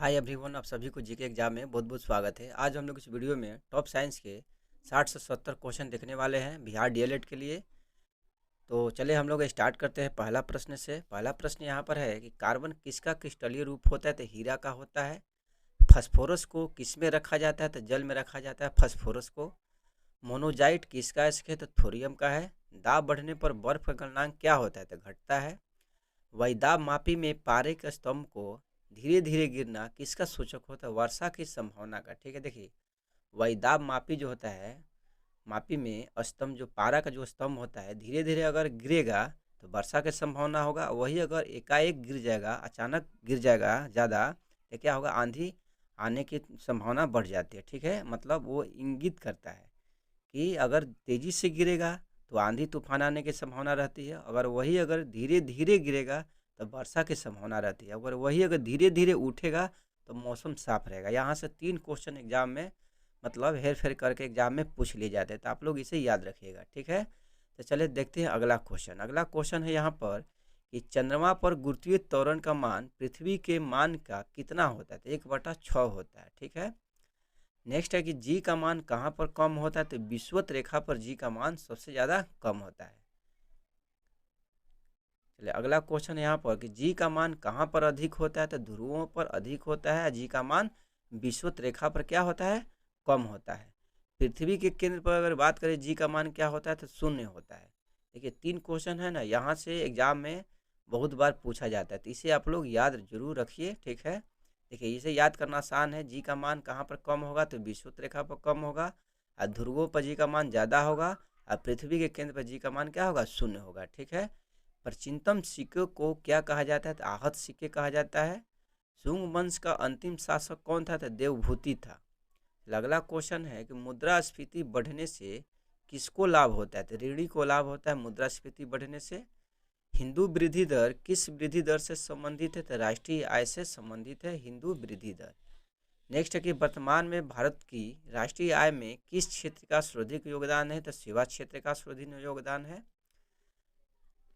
Hi everyone, आप सभी को जीके एग्जाम में बहुत बहुत स्वागत है। आज हम लोग इस वीडियो में टॉप साइंस के 60 से 70 क्वेश्चन देखने वाले हैं बिहार डीएलएड के लिए। तो चले हम लोग स्टार्ट करते हैं पहला प्रश्न से। पहला प्रश्न यहाँ पर है कि कार्बन किसका क्रिस्टलीय रूप होता है? तो हीरा का होता है। फास्फोरस को किस में रखा जाता है? तो जल में रखा जाता है फास्फोरस को। मोनोजाइट किसका है? तो थोरियम का है। दाब बढ़ने पर बर्फ का गलनांक क्या होता है? तो घटता है। वैदाब मापी में पारे के स्तंभ को धीरे धीरे गिरना किसका सूचक होता है? वर्षा की संभावना का। ठीक है, देखिए वैदाब मापी जो होता है, मापी में स्तंभ जो पारा का जो स्तंभ होता है धीरे धीरे अगर गिरेगा तो वर्षा की संभावना होगा। वही अगर एकाएक गिर जाएगा, अचानक गिर जाएगा ज़्यादा, तो क्या होगा? आंधी आने की संभावना बढ़ जाती है। ठीक है, मतलब वो इंगित करता है कि अगर तेजी से गिरेगा तो आंधी तूफान आने की संभावना रहती है। अगर धीरे धीरे गिरेगा तो वर्षा की संभावना रहती है। अगर धीरे धीरे उठेगा तो मौसम साफ रहेगा। यहाँ से 3 क्वेश्चन एग्जाम में मतलब हेर फेर करके एग्जाम में पूछ लिए जाते हैं, तो आप लोग इसे याद रखिएगा। ठीक है, तो चलिए देखते हैं अगला क्वेश्चन। अगला क्वेश्चन है यहाँ पर कि चंद्रमा पर गुरुत्वीय त्वरण का मान पृथ्वी के मान का कितना होता है? तो 1/6 होता है। ठीक है, नेक्स्ट है कि जी का मान कहाँ पर कम होता है? तो विषुवत रेखा पर जी का मान सबसे ज़्यादा कम होता है। चलिए अगला क्वेश्चन है यहाँ पर कि जी का मान कहाँ पर अधिक होता है? तो ध्रुवों पर अधिक होता है। जी का मान विषुवत रेखा पर क्या होता है? कम होता है। पृथ्वी के केंद्र पर अगर बात करें जी का मान क्या होता है? तो 0 होता है। देखिए 3 क्वेश्चन है ना, यहाँ से एग्जाम में बहुत बार पूछा जाता है, तो इसे आप लोग याद जरूर रखिए। ठीक है, देखिए इसे याद करना आसान है। जी का मान कहाँ पर कम होगा? तो विषुवत रेखा पर कम होगा। और ध्रुवों पर जी का मान ज़्यादा होगा। और पृथ्वी के केंद्र पर जी का मान क्या होगा? 0 होगा। ठीक है, प्राचीनतम सिक्के को क्या कहा जाता है? तो आहत सिक्के कहा जाता है। शुंग वंश का अंतिम शासक कौन था? तो देवभूति था। अगला क्वेश्चन है कि मुद्रास्फीति बढ़ने से किसको लाभ होता है? तो ऋणी को लाभ होता है मुद्रास्फीति बढ़ने से। हिंदू वृद्धि दर किस वृद्धि दर से संबंधित है? तो राष्ट्रीय आय से संबंधित है हिंदू वृद्धि दर। नेक्स्ट है कि वर्तमान में भारत की राष्ट्रीय आय में किस क्षेत्र का सर्वाधिक योगदान है? तो सेवा क्षेत्र का सर्वाधिक योगदान है।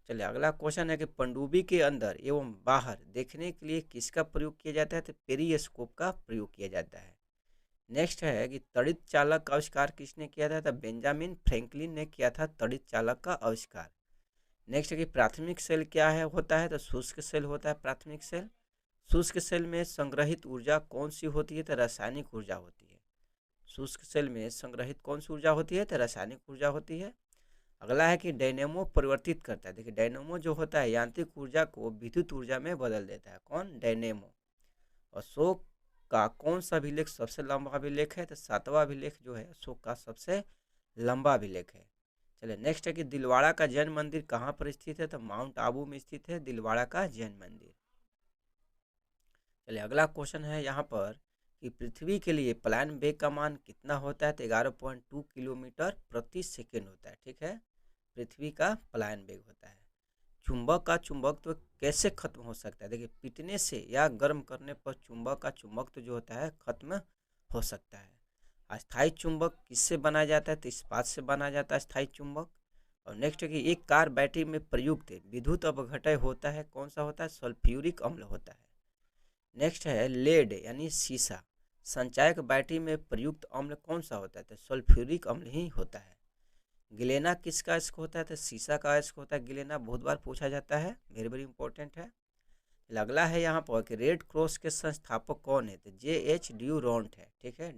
चलिए अगला क्वेश्चन है कि पनडुब्बी के अंदर एवं बाहर देखने के लिए किसका प्रयोग किया जाता है? तो पेरिस्कोप का प्रयोग किया जाता है। नेक्स्ट है कि तड़ित चालक का आविष्कार किसने किया था? तो बेंजामिन फ्रैंकलिन ने किया था तड़ित चालक का आविष्कार। नेक्स्ट है कि प्राथमिक सेल क्या है होता है? तो शुष्क सेल होता है प्राथमिक सेल। शुष्क सेल में संग्रहित ऊर्जा कौन सी होती है? तो रासायनिक ऊर्जा होती है। शुष्क सेल में संग्रहित कौन सी ऊर्जा होती है? तो रासायनिक ऊर्जा होती है। अगला है कि डायनेमो परिवर्तित करता है। देखिए डायनेमो जो होता है यांत्रिक ऊर्जा को विद्युत ऊर्जा में बदल देता है। कौन? डायनेमो। अशोक का कौन सा अभिलेख सबसे लंबा अभिलेख है? तो 7वां अभिलेख जो है अशोक का सबसे लंबा अभिलेख है। चलिए नेक्स्ट है कि दिलवाड़ा का जैन मंदिर कहाँ पर स्थित है? तो माउंट आबू में स्थित है दिलवाड़ा का जैन मंदिर। चलिए अगला क्वेश्चन है यहाँ पर कि पृथ्वी के लिए पलायन वेग का मान कितना होता है? तो 11.2 किलोमीटर प्रति सेकेंड होता है। ठीक है, पृथ्वी का पलायन वेग होता है। चुंबक का चुंबकत्व कैसे खत्म हो सकता है? देखिए पीटने से या गर्म करने पर चुंबक का चुंबकत्व जो होता है खत्म हो सकता है। अस्थायी चुंबक किससे बनाया जाता है? तो इस्पात से बनाया जाता है अस्थायी चुंबक। और नेक्स्ट है कि एक कार बैटरी में प्रयुक्त विद्युत अपघटय होता है, कौन सा होता है? सल्फ्यूरिक अम्ल होता है। नेक्स्ट है लेड यानी सीसा संचायक बैटरी में प्रयुक्त अम्ल कौन सा होता है? तो सल्फ्यूरिक अम्ल ही होता है। गिलेना किसका अयस्क होता है? तो सीसा का अयस्क होता है गिलेना। बहुत बार पूछा जाता है, वेरी वेरी इंपॉर्टेंट है। अगला है यहाँ पर कि रेड क्रॉस के संस्थापक कौन है? तो J.H. ड्यूरोंट है। ठीक है,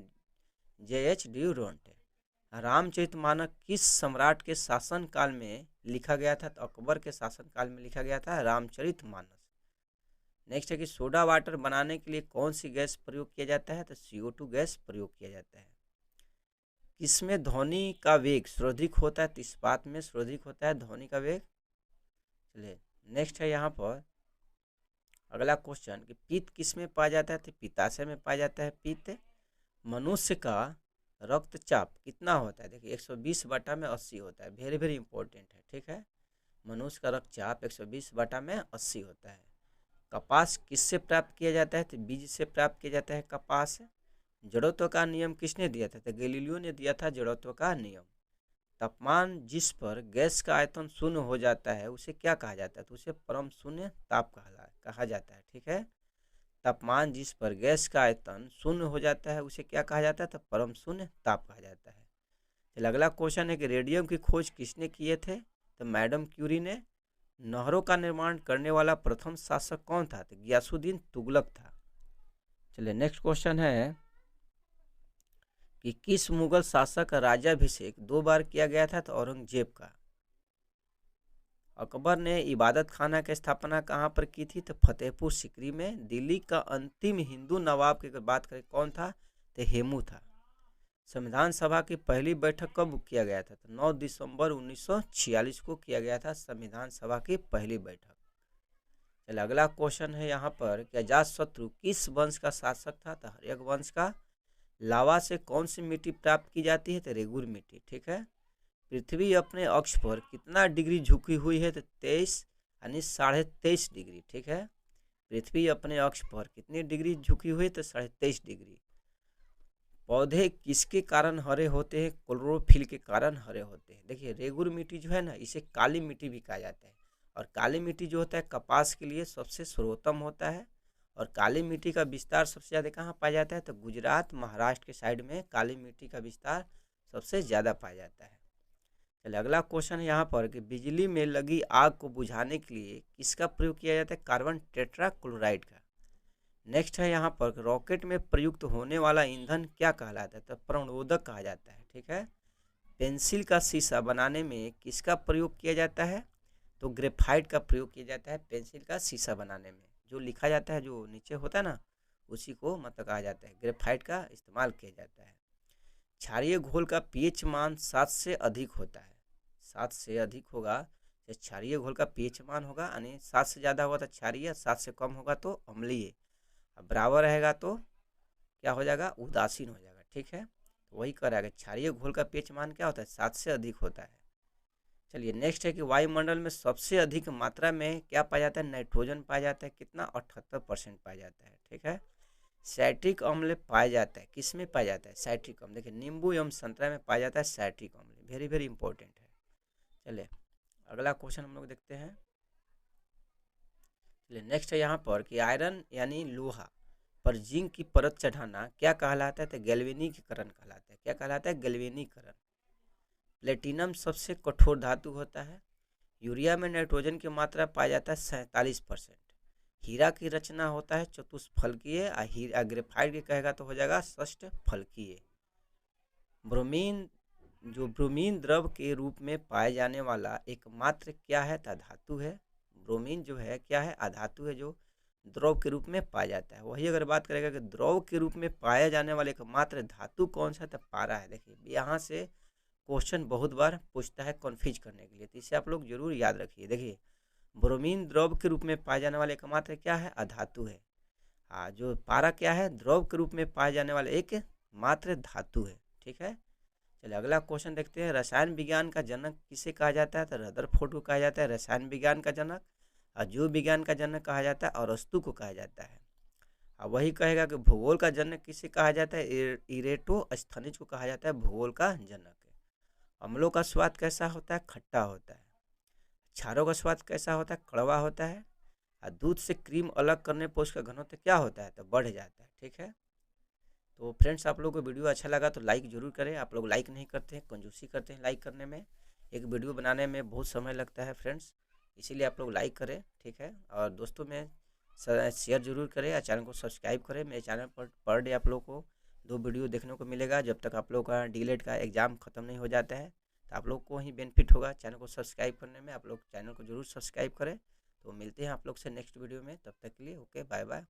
J.H. ड्यूरोंट है। रामचरितमानस किस सम्राट के शासन काल में लिखा गया था? तो अकबर के शासन काल में लिखा गया था रामचरितमानस। नेक्स्ट है कि सोडा वाटर बनाने के लिए कौन सी गैस प्रयोग किया जाता है? तो CO2 गैस प्रयोग किया जाता है। किसमें ध्वनि का वेग सर्वाधिक होता है? तो इस्पात में सर्वाधिक होता है ध्वनि का वेग। चलिए नेक्स्ट है यहाँ पर अगला क्वेश्चन कि पित्त किस में पाया जाता है? तो पित्ताशय में पाया जाता है पित्त। मनुष्य का रक्तचाप कितना होता है? देखिए 120/80 होता है, वेरी वेरी इंपॉर्टेंट है। ठीक है, मनुष्य का रक्तचाप 120/80 होता है। कपास किससे प्राप्त किया जाता है? तो बीज से प्राप्त किया जाता है कपास। जड़त्व का नियम किसने दिया था? तो गैलीलियो ने दिया था जड़त्व का नियम। तापमान जिस पर गैस का आयतन शून्य हो जाता है उसे क्या कहा जाता है? तो उसे परम शून्य ताप कहा जाता है। ठीक है, तापमान जिस पर गैस का आयतन शून्य हो जाता है उसे क्या कहा जाता है? तो परम शून्य ताप कहा जाता है। चलिए अगला क्वेश्चन है कि रेडियम की खोज किसने किए थे? तो मैडम क्यूरी ने। नहरों का निर्माण करने वाला प्रथम शासक कौन था? तो गियासुद्दीन तुगलक था। चलिए नेक्स्ट क्वेश्चन है कि किस मुगल शासक का राज्याभिषेक 2 बार किया गया था? तो औरंगजेब का। अकबर ने इबादत खाना की स्थापना कहाँ पर की थी? तो फतेहपुर सीकरी में। दिल्ली का अंतिम हिंदू नवाब की अगर बात करें कौन था? तो हेमू था। संविधान सभा की पहली बैठक कब किया गया था? तो 9 दिसंबर 1946 को किया गया था संविधान सभा की पहली बैठक। चलिए अगला क्वेश्चन है यहाँ पर कि अजातशत्रु किस वंश का शासक था? तो हर्यक वंश का। लावा से कौन सी मिट्टी प्राप्त की जाती है? तो रेगुर मिट्टी। ठीक है। पृथ्वी अपने अक्ष पर कितना डिग्री झुकी हुई है? तो 23 यानी 23.5 डिग्री। ठीक है। पृथ्वी अपने अक्ष पर कितनी डिग्री झुकी हुई है? तो 23.5 डिग्री। पौधे किसके कारण हरे होते हैं? क्लोरोफिल के कारण हरे होते हैं। देखिए रेगुर मिट्टी जो है ना, इसे काली मिट्टी भी कहा जाता है। और काली मिट्टी जो होता है कपास के लिए सबसे सर्वोत्तम होता है। और काली मिट्टी का विस्तार सबसे ज़्यादा कहाँ पाया जाता है? तो गुजरात महाराष्ट्र के साइड में काली मिट्टी का विस्तार सबसे ज़्यादा पाया जाता है। चलिए अगला क्वेश्चन है यहाँ पर कि बिजली में लगी आग को बुझाने के लिए किसका प्रयोग किया जाता है? कार्बन टेट्राक्लोराइड का। नेक्स्ट है यहाँ पर रॉकेट में प्रयुक्त होने वाला ईंधन क्या कहलाता है? तो प्रणोदक कहा जाता है। ठीक है। पेंसिल का शीशा बनाने में किसका प्रयोग किया जाता है? तो ग्रेफाइट का प्रयोग किया जाता है पेंसिल का शीशा बनाने में। जो लिखा जाता है जो नीचे होता है ना, उसी को मतलब कहा जाता है, ग्रेफाइट का इस्तेमाल किया जाता है। क्षारीय घोल का पीएच मान 7 से अधिक होता है। 7 से अधिक होगा तो क्षारीय घोल का पीएच मान होगा, यानी 7 से ज़्यादा होगा तो क्षारीय, 7 से कम होगा तो अम्लीय, बराबर रहेगा तो क्या हो जाएगा? उदासीन हो जाएगा। ठीक है। तो वही करेगा। क्षारीय घोल का पीएच मान क्या होता है? 7 से अधिक होता है। चलिए नेक्स्ट है कि वायुमंडल में सबसे अधिक मात्रा में क्या पाया जाता है? नाइट्रोजन पाया जाता है। कितना? 78% पाया जाता है। ठीक है। साइट्रिक अम्ल पाया जाता है, किस में पाया जाता है? साइट्रिक अम्ल। देखिए नींबू एवं संतरा में पाया जाता है साइट्रिक अम्ल। वेरी वेरी इंपॉर्टेंट है। चलिए अगला क्वेश्चन हम लोग देखते हैं। चलिए नेक्स्ट है यहाँ पर कि आयरन यानी लोहा पर जिंक की परत चढ़ाना क्या कहलाता है? तो गैल्वेनीकरण कहलाता है। क्या कहलाता है? गैल्वेनीकरण। प्लेटिनम सबसे कठोर धातु होता है। यूरिया में नाइट्रोजन की मात्रा पाया जाता है 47%। हीरा की रचना होता है चतुष्फलकीय। हीरा ग्रेफाइट की कहेगा तो हो जाएगा षष्ठफलकीय। ब्रोमीन जो ब्रोमीन द्रव के रूप में पाए जाने वाला एकमात्र क्या है? तो धातु है। ब्रोमीन जो है क्या है? अधातु है जो द्रव के रूप में पाया जाता है। वही अगर बात करेगा कि द्रव के रूप में पाया जाने वाला एकमात्र धातु कौन सा है? तो पारा है। देखिए यहाँ से क्वेश्चन बहुत बार पूछता है कन्फ्यूज करने के लिए, तो इसे आप लोग जरूर याद रखिए। देखिए ब्रोमीन द्रव के रूप में पाए जाने वाले एकमात्र क्या है? अधातु है। हाँ, जो पारा क्या है? द्रव के रूप में पाए जाने वाले एक मात्र धातु है। ठीक है। चलिए अगला क्वेश्चन देखते हैं। रसायन विज्ञान का जनक किसे कहा जाता है? तो रदरफोर्ड को कहा जाता है रसायन विज्ञान का जनक। और जीव विज्ञान का जनक कहा जाता है अरस्तु को कहा जाता है। और वही कहेगा कि भूगोल का जनक किसे कहा जाता है? इरेटोस्थनीज को कहा जाता है भूगोल का जनक। अम्लों का स्वाद कैसा होता है? खट्टा होता है। क्षारों का स्वाद कैसा होता है? कड़वा होता है। और दूध से क्रीम अलग करने पर उसका घनत्व क्या होता है? तो बढ़ जाता है। ठीक है। तो फ्रेंड्स आप लोगों को वीडियो अच्छा लगा तो लाइक ज़रूर करें। आप लोग लाइक नहीं करते हैं, कंजूसी करते हैं लाइक करने में। एक वीडियो बनाने में बहुत समय लगता है फ्रेंड्स, इसीलिए आप लोग लाइक करें। ठीक है। और दोस्तों में शेयर जरूर करें और चैनल को सब्सक्राइब करें। मेरे चैनल पर डे आप लोग को 2 वीडियो देखने को मिलेगा जब तक आप लोग का डीएलएड का एग्ज़ाम ख़त्म नहीं हो जाता है। तो आप लोग को ही बेनिफिट होगा चैनल को सब्सक्राइब करने में। आप लोग चैनल को जरूर सब्सक्राइब करें। तो मिलते हैं आप लोग से नेक्स्ट वीडियो में, तब तक के लिए ओके बाय बाय।